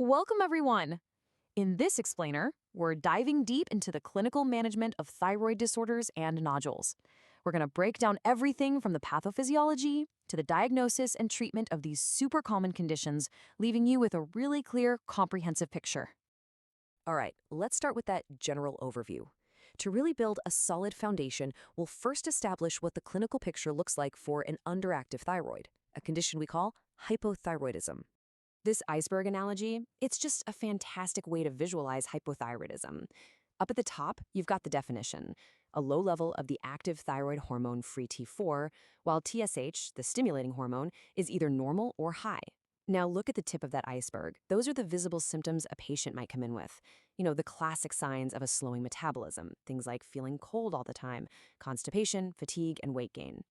Welcome, everyone! In this explainer, we're diving deep into the clinical management of thyroid disorders and nodules. We're going to break down everything from the pathophysiology to the diagnosis and treatment of these super common conditions, leaving you with a really clear, comprehensive picture. All right, let's start with that general overview. To really build a solid foundation, we'll first establish what the clinical picture looks like for an underactive thyroid, a condition we call hypothyroidism. This iceberg analogy, it's just a fantastic way to visualize hypothyroidism. Up at the top, you've got the definition, a low level of the active thyroid hormone free T4, while TSH, the stimulating hormone, is either normal or high. Now look at the tip of that iceberg. Those are the visible symptoms a patient might come in with. The classic signs of a slowing metabolism, things like feeling cold all the time, constipation, fatigue, and weight gain.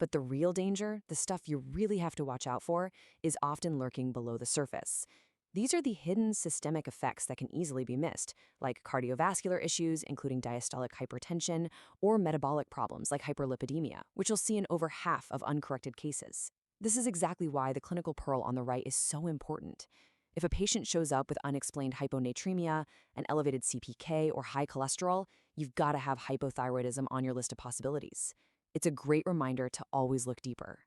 But the real danger, the stuff you really have to watch out for, is often lurking below the surface. These are the hidden systemic effects that can easily be missed, like cardiovascular issues, including diastolic hypertension, or metabolic problems like hyperlipidemia, which you'll see in over half of uncorrected cases. This is exactly why the clinical pearl on the right is so important. If a patient shows up with unexplained hyponatremia, an elevated CPK, or high cholesterol, you've got to have hypothyroidism on your list of possibilities. It's a great reminder to always look deeper.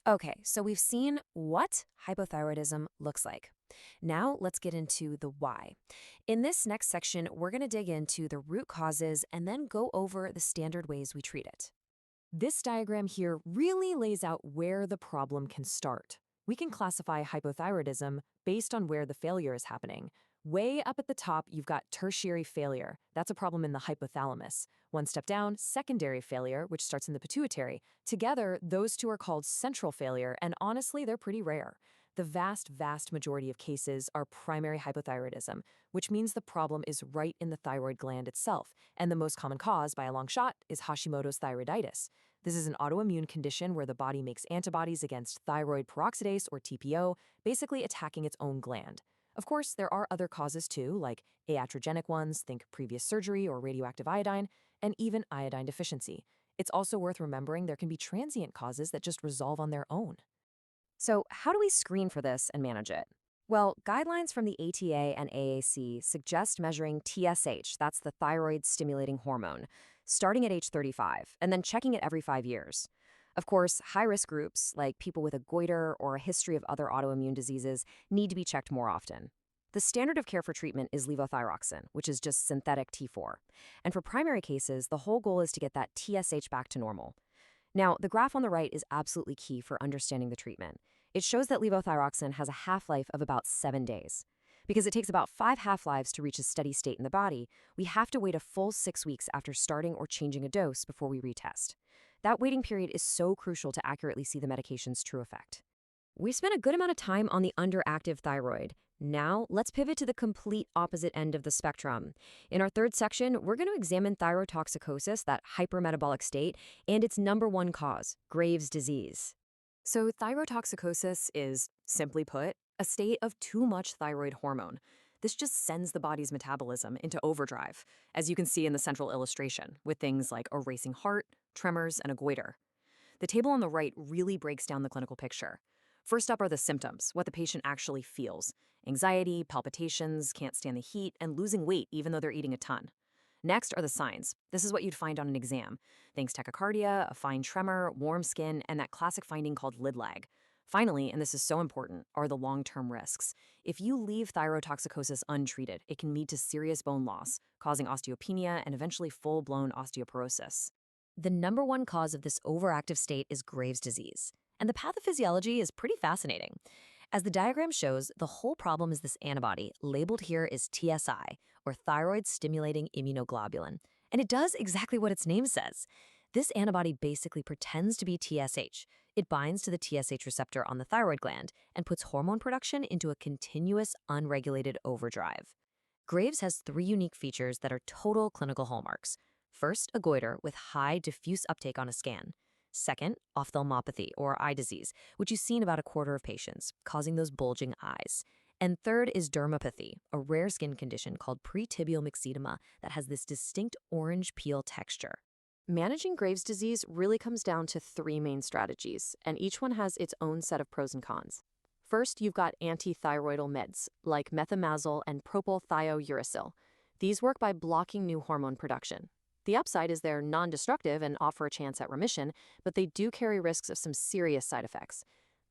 Okay, so we've seen what hypothyroidism looks like. Now let's get into the why. In this next section, we're going to dig into the root causes and then go over the standard ways we treat it. This diagram here really lays out where the problem can start. We can classify hypothyroidism based on where the failure is happening. Way up at the top, you've got tertiary failure. That's a problem in the hypothalamus. One step down, secondary failure, which starts in the pituitary. Together, those two are called central failure, and honestly, they're pretty rare. The vast majority of cases are primary hypothyroidism, which means the problem is right in the thyroid gland itself, and the most common cause, by a long shot, is Hashimoto's thyroiditis. This is an autoimmune condition where the body makes antibodies against thyroid peroxidase, or TPO, basically attacking its own gland. Of course, there are other causes too, like iatrogenic ones, think previous surgery or radioactive iodine, and even iodine deficiency. It's also worth remembering there can be transient causes that just resolve on their own. So, how do we screen for this and manage it? Well, guidelines from the ATA and AAC suggest measuring TSH, that's the thyroid stimulating hormone, starting at age 35, and then checking it every 5 years. Of course, high-risk groups, like people with a goiter or a history of other autoimmune diseases, need to be checked more often. The standard of care for treatment is levothyroxine, which is just synthetic T4. And for primary cases, the whole goal is to get that TSH back to normal. Now, the graph on the right is absolutely key for understanding the treatment. It shows that levothyroxine has a half-life of about 7 days. Because it takes about 5 half-lives to reach a steady state in the body, we have to wait a full 6 weeks after starting or changing a dose before we retest. That waiting period is so crucial to accurately see the medication's true effect. We spent a good amount of time on the underactive thyroid. Now, let's pivot to the complete opposite end of the spectrum. In our third section, we're going to examine thyrotoxicosis, that hypermetabolic state, and its number one cause, Graves' disease. So thyrotoxicosis is, simply put, a state of too much thyroid hormone. This just sends the body's metabolism into overdrive, as you can see in the central illustration, with things like a racing heart, tremors, and a goiter. The table on the right really breaks down the clinical picture. First up are the symptoms, what the patient actually feels. Anxiety, palpitations, can't stand the heat, and losing weight even though they're eating a ton. Next are the signs. This is what you'd find on an exam. Things tachycardia, a fine tremor, warm skin, and that classic finding called lid lag. Finally, and this is so important, are the long-term risks. If you leave thyrotoxicosis untreated, it can lead to serious bone loss, causing osteopenia and eventually full-blown osteoporosis. The number one cause of this overactive state is Graves' disease. And the pathophysiology is pretty fascinating. As the diagram shows, the whole problem is this antibody, labeled here as TSI, or thyroid-stimulating immunoglobulin. And it does exactly what its name says. This antibody basically pretends to be TSH. It binds to the TSH receptor on the thyroid gland and puts hormone production into a continuous, unregulated overdrive. Graves has 3 unique features that are total clinical hallmarks. First, a goiter with high diffuse uptake on a scan. Second, ophthalmopathy, or eye disease, which you see in about a quarter of patients, causing those bulging eyes. And third is dermopathy, a rare skin condition called pretibial myxedema that has this distinct orange peel texture. Managing Graves' disease really comes down to 3 main strategies, and each one has its own set of pros and cons. First, you've got antithyroidal meds, like methimazole and propylthiouracil. These work by blocking new hormone production. The upside is they're non-destructive and offer a chance at remission, but they do carry risks of some serious side effects.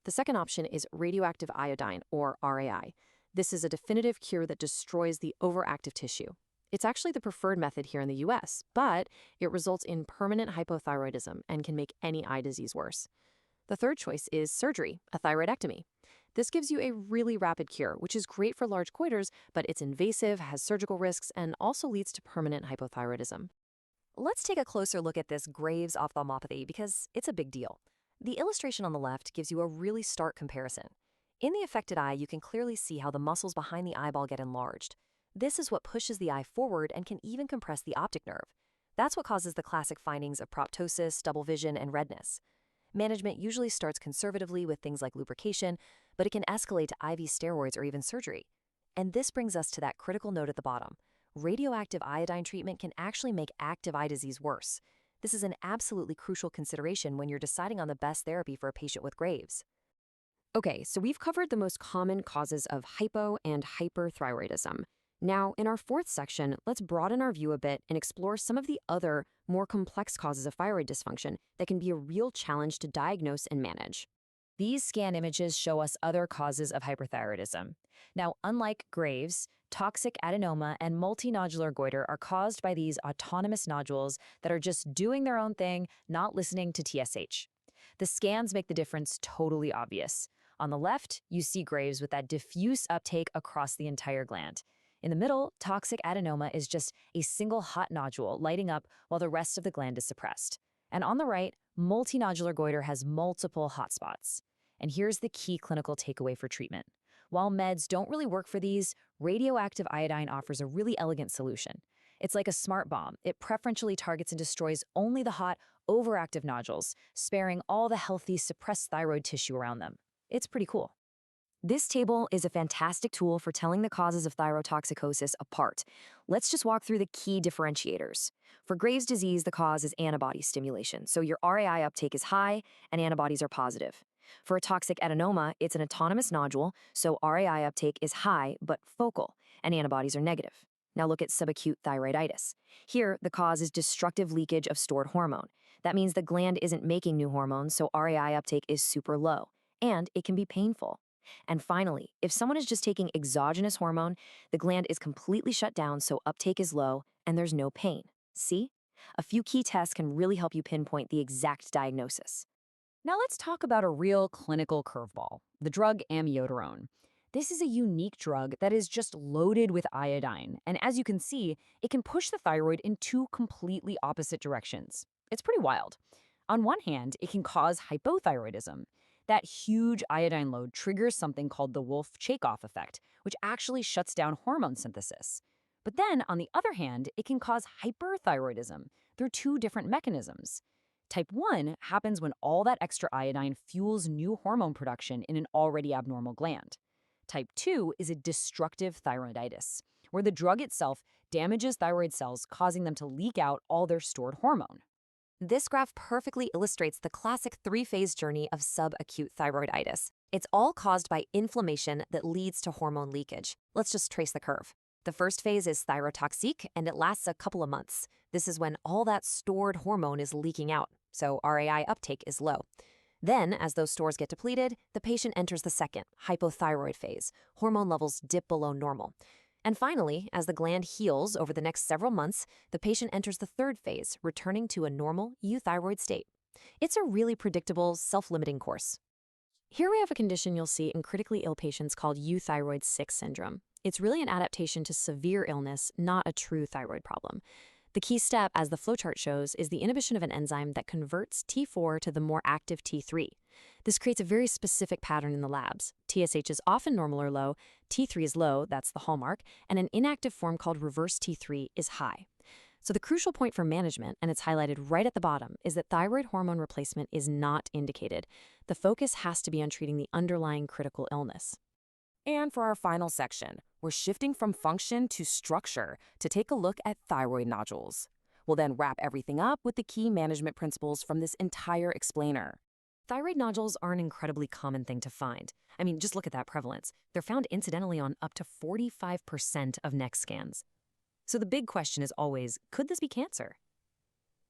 The second option is radioactive iodine, or RAI. This is a definitive cure that destroys the overactive tissue. It's actually the preferred method here in the US, but it results in permanent hypothyroidism and can make any eye disease worse. The third choice is surgery, a thyroidectomy. This gives you a really rapid cure, which is great for large goiters, but it's invasive, has surgical risks, and also leads to permanent hypothyroidism. Let's take a closer look at this Graves' ophthalmopathy because it's a big deal. The illustration on the left gives you a really stark comparison. In the affected eye, you can clearly see how the muscles behind the eyeball get enlarged. This is what pushes the eye forward and can even compress the optic nerve. That's what causes the classic findings of proptosis, double vision, and redness. Management usually starts conservatively with things like lubrication, but it can escalate to IV steroids or even surgery. And this brings us to that critical note at the bottom. Radioactive iodine treatment can actually make active eye disease worse. This is an absolutely crucial consideration when you're deciding on the best therapy for a patient with Graves'. Okay, so we've covered the most common causes of hypo and hyperthyroidism. Now, in our fourth section, let's broaden our view a bit and explore some of the other, more complex causes of thyroid dysfunction that can be a real challenge to diagnose and manage. These scan images show us other causes of hyperthyroidism. Now, unlike Graves', toxicadenoma and multinodulargoiter are caused by these autonomous nodules that are just doing their own thing, not listening to TSH. The scans make the difference totally obvious. On the left, you see Graves' with that diffuse uptake across the entire gland. In the middle, toxic adenoma is just a single hot nodule lighting up while the rest of the gland is suppressed. And on the right, multinodular goiter has multiple hotspots. And here's the key clinical takeaway for treatment. While meds don't really work for these, radioactive iodine offers a really elegant solution. It's like a smart bomb. It preferentially targets and destroys only the hot, overactive nodules, sparing all the healthy, suppressed thyroid tissue around them. It's pretty cool. This table is a fantastic tool for telling the causes of thyrotoxicosis apart. Let's just walk through the key differentiators. For Graves' disease, the cause is antibody stimulation, so your RAI uptake is high and antibodies are positive. For a toxic adenoma, it's an autonomous nodule, so RAI uptake is high but focal, and antibodies are negative. Now look at subacutethyroiditis. Here, the cause is destructive leakage of stored hormone. That means the gland isn't making new hormones, so RAI uptake is super low, and it can be painful. And finally, if someone is just taking exogenous hormone, the gland is completely shut down, so uptake is low, and there's no pain. See? A few key tests can really help you pinpoint the exact diagnosis. Now let's talk about a real clinical curveball, the drug amiodarone. This is a unique drug that is just loaded with iodine, and as you can see, it can push the thyroid in two completely opposite directions. It's pretty wild. On one hand, it can cause hypothyroidism. That huge iodine load triggers something called the Wolff-Chaikoff effect, which actually shuts down hormone synthesis. But then, on the other hand, it can cause hyperthyroidism through two different mechanisms. Type 1 happens when all that extra iodine fuels new hormone production in an already abnormal gland. Type 2 is a destructive thyroiditis, where the drug itself damages thyroid cells, causing them to leak out all their stored hormone. This graph perfectly illustrates the classic three-phase journey of subacute thyroiditis. It's all caused by inflammation that leads to hormone leakage. Let's just trace the curve. The first phase is thyrotoxic, and it lasts a couple of months. This is when all that stored hormone is leaking out, so RAI uptake is low. Then, as those stores get depleted, the patient enters the second, hypothyroid phase. Hormone levels dip below normal. And finally, as the gland heals over the next several months, the patient enters the third phase, returning to a normal euthyroid state. It's a really predictable, self-limiting course. Here we have a condition you'll see in critically ill patients called euthyroid 6 syndrome. It's really an adaptation to severe illness, not a true thyroid problem. The key step, as the flowchart shows, is the inhibition of an enzyme that converts T4 to the more active T3. This creates a very specific pattern in the labs. TSH is often normal or low, T3 is low, that's the hallmark, and an inactive form called reverse T3 is high. So the crucial point for management, and it's highlighted right at the bottom, is that thyroid hormone replacement is not indicated. The focus has to be on treating the underlying critical illness. And for our final section, we're shifting from function to structure to take a look at thyroid nodules. We'll then wrap everything up with the key management principles from this entire explainer. Thyroid nodules are an incredibly common thing to find. I mean, just look at that prevalence. They're found incidentally on up to 45% of neck scans. So the big question is always, could this be cancer?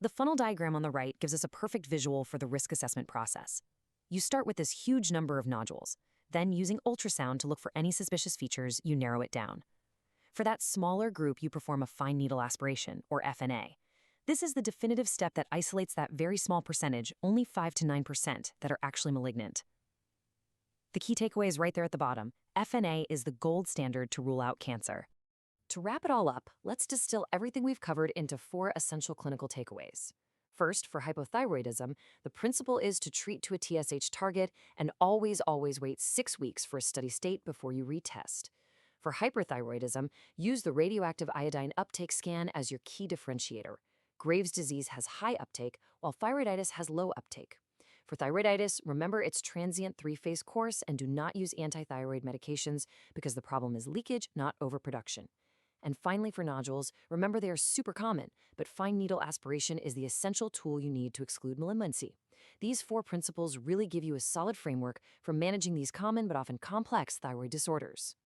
The funnel diagram on the right gives us a perfect visual for the risk assessment process. You start with this huge number of nodules. Then, using ultrasound to look for any suspicious features, you narrow it down. For that smaller group, you perform a fine needle aspiration, or FNA. This is the definitive step that isolates that very small percentage, only 5 to 9%, that are actually malignant. The key takeaway is right there at the bottom. FNA is the gold standard to rule out cancer. To wrap it all up, let's distill everything we've covered into 4 essential clinical takeaways. First, for hypothyroidism, the principle is to treat to a TSH target and always wait 6 weeks for a steady state before you retest. For hyperthyroidism, use the radioactive iodine uptake scan as your key differentiator. Graves' disease has high uptake, while thyroiditis has low uptake. For thyroiditis, remember its transient 3-phase course and do not use antithyroid medications because the problem is leakage, not overproduction. And finally, for nodules, remember they are super common, but fine needle aspiration is the essential tool you need to exclude malignancy. These 4 principles really give you a solid framework for managing these common but often complex thyroid disorders.